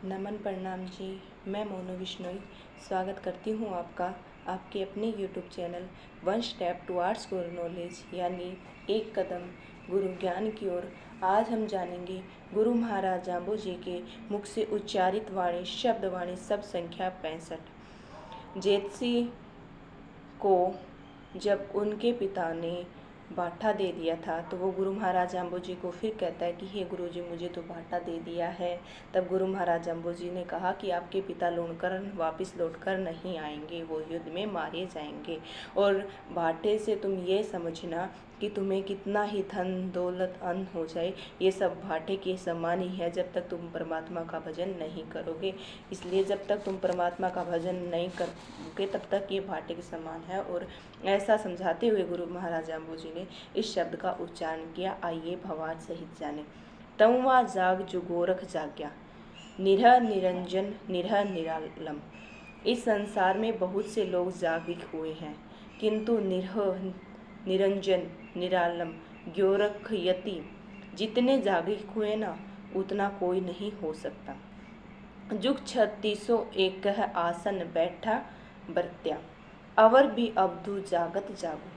नमन प्रणाम जी। मैं मोनू बिश्नोई स्वागत करती हूँ आपका आपके अपने YouTube channel one step towards गुरु नॉलेज यानी एक कदम गुरु ज्ञान की ओर। आज हम जानेंगे गुरु महाराज जाम्बो जी के मुख से उच्चारित वाणी शब्द वाणी सब संख्या 65। जेतसी को जब उनके पिता ने बाटा दे दिया था तो वो गुरु महाराज जाम्बो जी को फिर कहता है कि हे गुरु जी, मुझे तो बाटा दे दिया है। तब गुरु महाराज जाम्बो जी ने कहा कि आपके पिता वापस लौटकर नहीं आएंगे, वो युद्ध में मारे जाएंगे। और बाटे से तुम ये समझना कि तुम्हें कितना ही धन दौलत अन्न हो जाए, ये सब भाटे के समान ही है जब तक तुम परमात्मा का भजन नहीं करोगे। इसलिए जब तक तुम परमात्मा का भजन नहीं करोगे तब तक ये भाटे के समान है। और ऐसा समझाते हुए गुरु महाराज जाम्बो जी ने इस शब्द का उच्चारण किया। आइए भवार सहित जाने। तंवा जाग जो गोरख जाग्या, निरह निरंजन निरह निरालम। इस संसार में बहुत से लोग जागृत हुए हैं, किंतु निरह निरंजन निरालम गोरख यति जितने जागृत हुए ना उतना कोई नहीं हो सकता। जुग 3601 आसन बैठा बरत्या, अवर भी अवधु जागत जागो।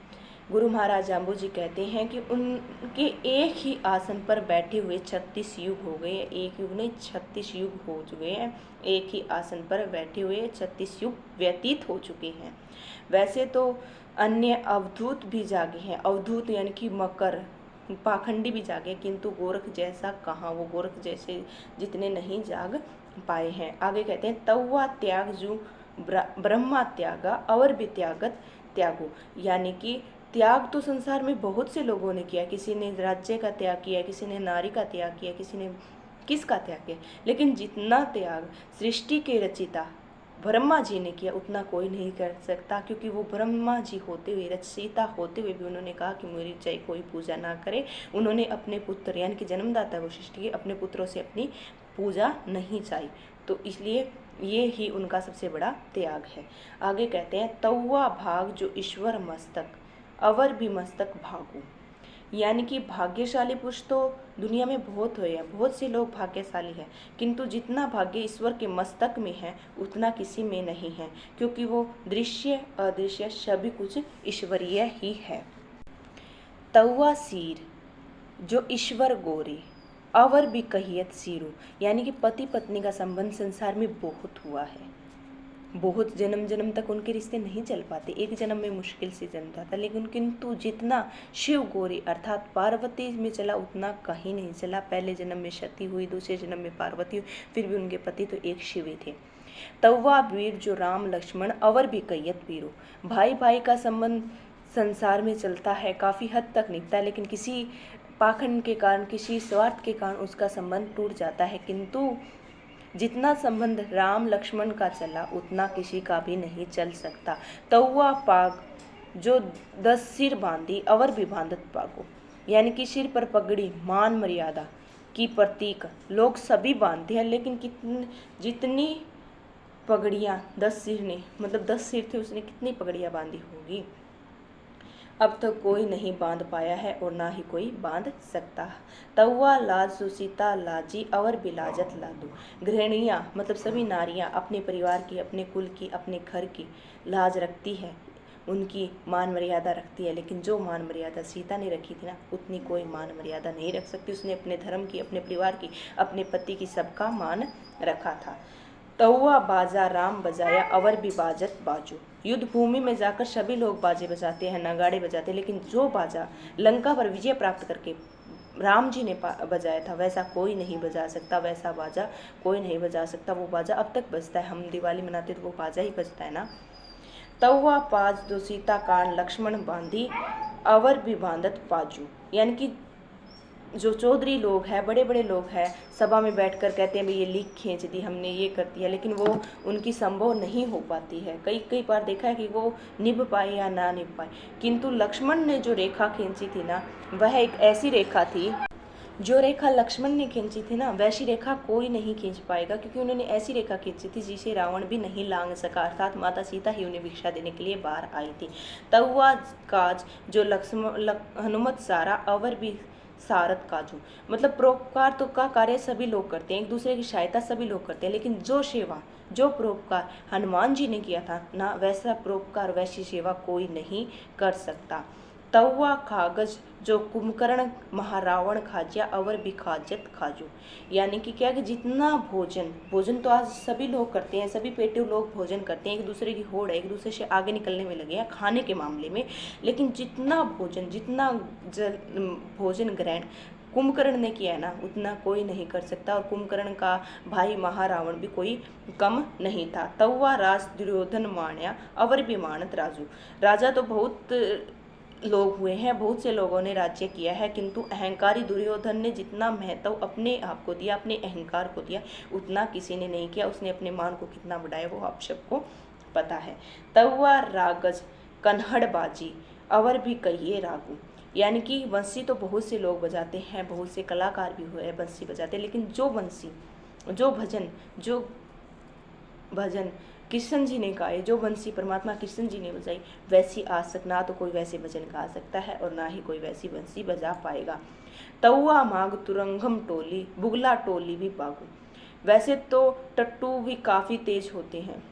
गुरु महाराज जाम्बो जी कहते हैं कि उनके एक ही आसन पर बैठे हुए 36 युग हो गए। एक युग नहीं, 36 युग हो चुके हैं। एक ही आसन पर बैठे हुए 36 युग व्यतीत हो चुके हैं। वैसे तो अन्य अवधूत भी जागे हैं, अवधूत यानी कि मकर पाखंडी भी जागे, किंतु गोरख जैसा कहाँ, वो गोरख जैसे जितने नहीं जाग पाए हैं। आगे कहते हैं तव्वा त्याग जू ब्रह्मा त्यागा और भी त्यागत त्यागो, यानी कि त्याग तो संसार में बहुत से लोगों ने किया। किसी ने राज्य का त्याग किया, किसी ने नारी का त्याग किया, किसी ने किसका त्याग किया, लेकिन जितना त्याग सृष्टि के रचिता ब्रह्मा जी ने किया उतना कोई नहीं कर सकता। क्योंकि वो ब्रह्मा जी होते हुए, रचयिता होते हुए भी उन्होंने कहा कि मेरी चाहे कोई पूजा ना करे। उन्होंने अपने पुत्र यानी कि जन्मदाता वो सृष्टि के अपने पुत्रों से अपनी पूजा नहीं चाही, तो इसलिए ये ही उनका सबसे बड़ा त्याग है। आगे कहते हैं तव्वा भाग जो ईश्वर मस्तक, अवर भी मस्तक भागो, यानी कि भाग्यशाली पुरुष तो दुनिया में बहुत हुए हैं, बहुत से लोग भाग्यशाली हैं, किंतु जितना भाग्य ईश्वर के मस्तक में है उतना किसी में नहीं है, क्योंकि वो दृश्य अदृश्य सभी कुछ ईश्वरीय ही है। तव्वा सीर जो ईश्वर गोरे, अवर भी कहियत सीरो, यानी कि पति पत्नी का संबंध संसार में बहुत हुआ है। बहुत जन्म जन्म तक उनके रिश्ते नहीं चल पाते, एक जन्म में मुश्किल से जन्म जाता, लेकिन किंतु जितना शिव गौरी अर्थात पार्वती में चला उतना कहीं नहीं चला। पहले जन्म में सती हुई, दूसरे जन्म में पार्वती हुई, फिर भी उनके पति तो एक शिव ही थे। तव्वा वीर जो राम लक्ष्मण, अवर भी कहियत वीरो, भाई भाई का संबंध संसार में चलता है, काफ़ी हद तक निभता है, लेकिन किसी पाखंड के कारण, किसी स्वार्थ के कारण उसका संबंध टूट जाता है। किंतु जितना संबंध राम लक्ष्मण का चला उतना किसी का भी नहीं चल सकता। तव्वा पाग जो 10 सिर बांधी, अवर भी बांधत पागो, यानी कि सिर पर पगड़ी मान मर्यादा की प्रतीक लोग सभी बांधते हैं, लेकिन जितनी पगड़ियाँ 10 सिर ने, मतलब 10 सिर थे, उसने कितनी पगड़ियाँ बांधी होगी, अब तक कोई नहीं बांध पाया है और ना ही कोई बांध सकता। तव्वा लाज सुसीता लाजी अवर बिलाजत लादू, गृहिणियाँ मतलब सभी नारियाँ अपने परिवार की, अपने कुल की, अपने घर की लाज रखती है, उनकी मान मर्यादा रखती है, लेकिन जो मान मर्यादा सीता ने रखी थी ना उतनी कोई मान मर्यादा नहीं रख सकती। उसने अपने धर्म की, अपने परिवार की, अपने पति की, सबका मान रखा था। तव्वा बाजा राम बजाया अवर भी बाजत बाजो, युद्ध भूमि में जाकर सभी लोग बाजे बजाते हैं, नगाड़े बजाते हैं, लेकिन जो बाजा लंका पर विजय प्राप्त करके राम जी ने बजाया था वैसा कोई नहीं बजा सकता, वैसा बाजा कोई नहीं बजा सकता। वो बाजा अब तक बजता है, हम दिवाली मनाते तो वो बाजा ही बजता है ना। तव्वा पाज दो सीता कान लक्ष्मण बांधी, अवर भी बांधत पाजू, यानी कि जो चौधरी लोग हैं, बड़े बड़े लोग हैं, सभा में बैठकर कहते हैं भाई ये लीक खींच दी हमने, ये कर दिया, लेकिन वो उनकी संभव नहीं हो पाती है। कई बार देखा है कि वो निभ पाए या ना निभ पाए, किंतु लक्ष्मण ने जो रेखा खींची थी ना वह एक ऐसी रेखा थी, जो रेखा लक्ष्मण ने खींची थी ना वैसी रेखा कोई नहीं खींच पाएगा, क्योंकि उन्होंने ऐसी रेखा खींची थी जिसे रावण भी नहीं लांघ सका, अर्थात माता सीता ही उन्हें भिक्षा देने के लिए बाहर आई थी। तव्वा काज जो हनुमत सारा अवर भी सारथ काजू। मतलब परोपकार तो का कार्य सभी लोग करते हैं, एक दूसरे की सहायता सभी लोग करते हैं, लेकिन जो सेवा, जो परोपकार हनुमान जी ने किया था ना, वैसा परोपकार, वैसी सेवा कोई नहीं कर सकता। तवा कागज जो कुंभकर्ण महारावण खाजिया, अवर भी खाजत खाजू। यानी कि क्या कि जितना भोजन, भोजन तो आज सभी लोग करते हैं, सभी पेटू लोग भोजन करते हैं, एक दूसरे की होड़ है, एक दूसरे से आगे निकलने में लगे हैं खाने के मामले में, लेकिन जितना भोजन, जितना भोजन ग्रहण कुंभकर्ण ने किया है ना, उतना कोई नहीं कर सकता। और कुंभकर्ण का भाई महारावण भी कोई कम नहीं था। तवा राज दुर्योधन माण्या, अवर भी मानत राजू। राजा तो बहुत लोग हुए हैं, बहुत से लोगों ने राज्य किया है, किंतु अहंकारी दुर्योधन ने जितना महत्व अपने आप को दिया, अपने अहंकार को दिया, उतना किसी ने नहीं किया। उसने अपने मान को कितना बढ़ाया वो आप सबको पता है। तवा रागज कन्हड़बाजी, अवर भी कहिए रागू। यानी कि बंसी तो बहुत से लोग बजाते हैं, बहुत से कलाकार भी हुए हैं बंसी बजाते, लेकिन जो बंसी, जो भजन, जो भजन कृष्ण जी ने गाए, जो बंसी परमात्मा कृष्ण जी ने बजाई, वैसी आज तक ना तो कोई वैसे भजन गा सकता है और ना ही कोई वैसी बंसी बजा पाएगा। तवा माग तुरंगम टोली, बुगला टोली भी बागू। वैसे तो टट्टू भी काफ़ी तेज होते हैं,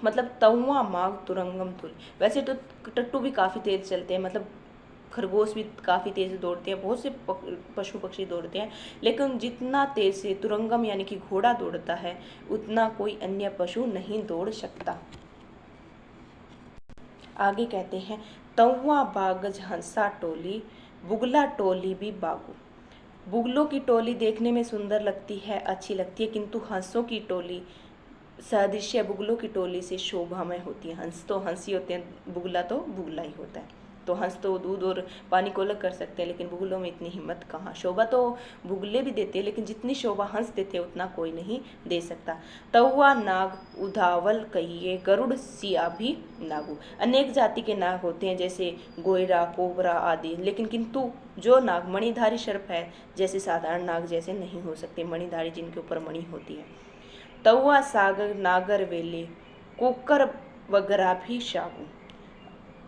मतलब तवा माग तुरंगम टोली, वैसे तो टट्टू भी काफ़ी तेज चलते हैं, मतलब खरगोश भी काफ़ी तेज दौड़ते हैं, बहुत से पशु पक्षी दौड़ते हैं, लेकिन जितना तेज से तुरंगम यानी कि घोड़ा दौड़ता है, उतना कोई अन्य पशु नहीं दौड़ सकता। आगे कहते हैं तवा बागज हंसा टोली, बुगला टोली भी बागू। बुगलों की टोली देखने में सुंदर लगती है, अच्छी लगती है, किंतु हंसों की टोली सदृश्य बुगलों की टोली से शोभामय होती है। हंस तो हंस ही होते हैं, बुगला तो बुगला ही होता है। तो हंस तो दूध और पानी को अलग कर सकते हैं, लेकिन बुगलों में इतनी हिम्मत कहाँ। शोभा तो बुगले भी देते हैं, लेकिन जितनी शोभा हंस देते हैं उतना कोई नहीं दे सकता। तवा नाग उधावल कहिए, गरुड़ सिया भी नागू। अनेक जाति के नाग होते हैं, जैसे गोयरा, कोबरा आदि, लेकिन किंतु जो नाग मणिधारी सर्प है, जैसे साधारण नाग जैसे नहीं हो सकते, मणिधारी जिनके ऊपर मणि होती है। तवा सागर नागर वेले, कुकर वगैरह भी शागू।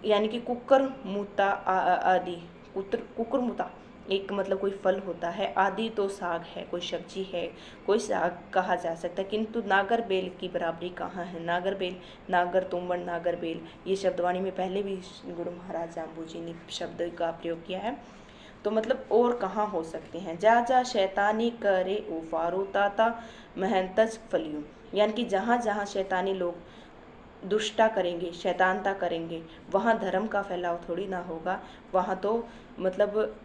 यानी कि कुकर मुता आदि, कुकर मुता एक मतलब कोई फल होता है, आदि तो साग है, कोई सब्जी है, कोई साग कहा जा सकता है, किंतु नागर बेल की बराबरी कहाँ है। नागर बेल, नागर तुंबड़, नागर बेल, ये शब्दवाणी में पहले भी गुरु महाराज जाम्बू जी ने शब्द का प्रयोग किया है, तो मतलब और कहाँ हो सकते हैं। जा जा शैतानी करे उफारो ताता, महंतज फलियो। यानी कि जहाँ जहाँ शैतानी लोग दुष्टा करेंगे, शैतानता करेंगे, वहाँ धर्म का फैलाव थोड़ी ना होगा, वहाँ तो मतलब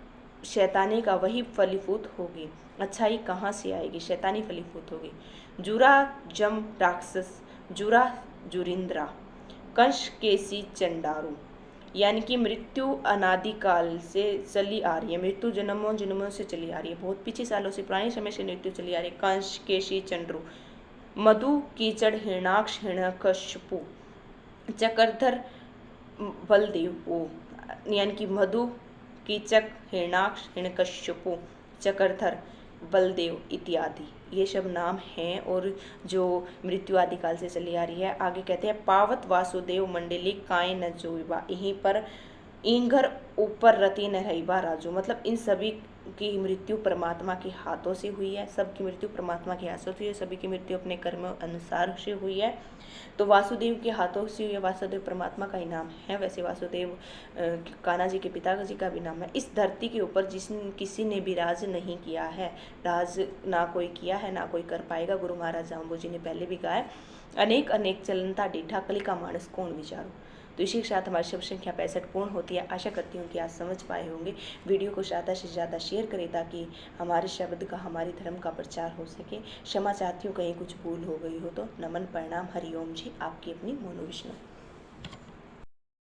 शैतानी का वही फलीभूत होगी। अच्छाई कहाँ से आएगी, शैतानी फलीभूत होगी। जुरा जम राक्षस, जुरा जुरिंद्रा, कंस केसी चंडारू। यानी कि मृत्यु अनादिकाल से चली आ रही है, मृत्यु जन्मों जन्मों से चली आ रही है, बहुत पीछे सालों से, पुराने समय से मृत्यु चली आ रही है। कंस केसी चंड्रू, मधु कीचड़ हिरणाक्ष हिरण्यकश्यपु, चक्रधर बलदेव ओ। यानी कि मधु कीचक हिरणाक्ष हिरण्यकश्यपु, चक्रधर, बलदेव इत्यादि ये सब नाम हैं और जो मृत्यु आदि काल से चली आ रही है। आगे कहते हैं पावत वासुदेव मंडली काय न जोइबा, यहीं पर इंघर ऊपर रति न रहीबा राजू। मतलब इन सभी की मृत्यु परमात्मा के हाथों से हुई है, सबकी मृत्यु परमात्मा के हाथों से हुई है, सभी की मृत्यु अपने कर्म अनुसार से हुई है। तो वासुदेव के हाथों से हुई है, वासुदेव परमात्मा का ही नाम है। वैसे वासुदेव कान्हा जी के पिता जी का भी नाम है। इस धरती के ऊपर किसी ने भी राज नहीं किया है, राज ना कोई किया है ना कोई कर पाएगा। गुरु महाराज जाम्बू जी ने पहले भी कहा है, अनेक अनेक चलनता डेठा कली का मानस कौन विचारो। तो इसी के साथ हमारी शब्द संख्या 65 पूर्ण होती है। आशा करती हूँ कि आप समझ पाए होंगे। वीडियो को ज़्यादा से ज़्यादा शेयर करें ताकि हमारे शब्द का, हमारे धर्म का प्रचार हो सके। क्षमा चाहती हूँ कहीं कुछ भूल हो गई हो तो। नमन, प्रणाम, हरिओम जी। आपकी अपनी मोनू विष्णु।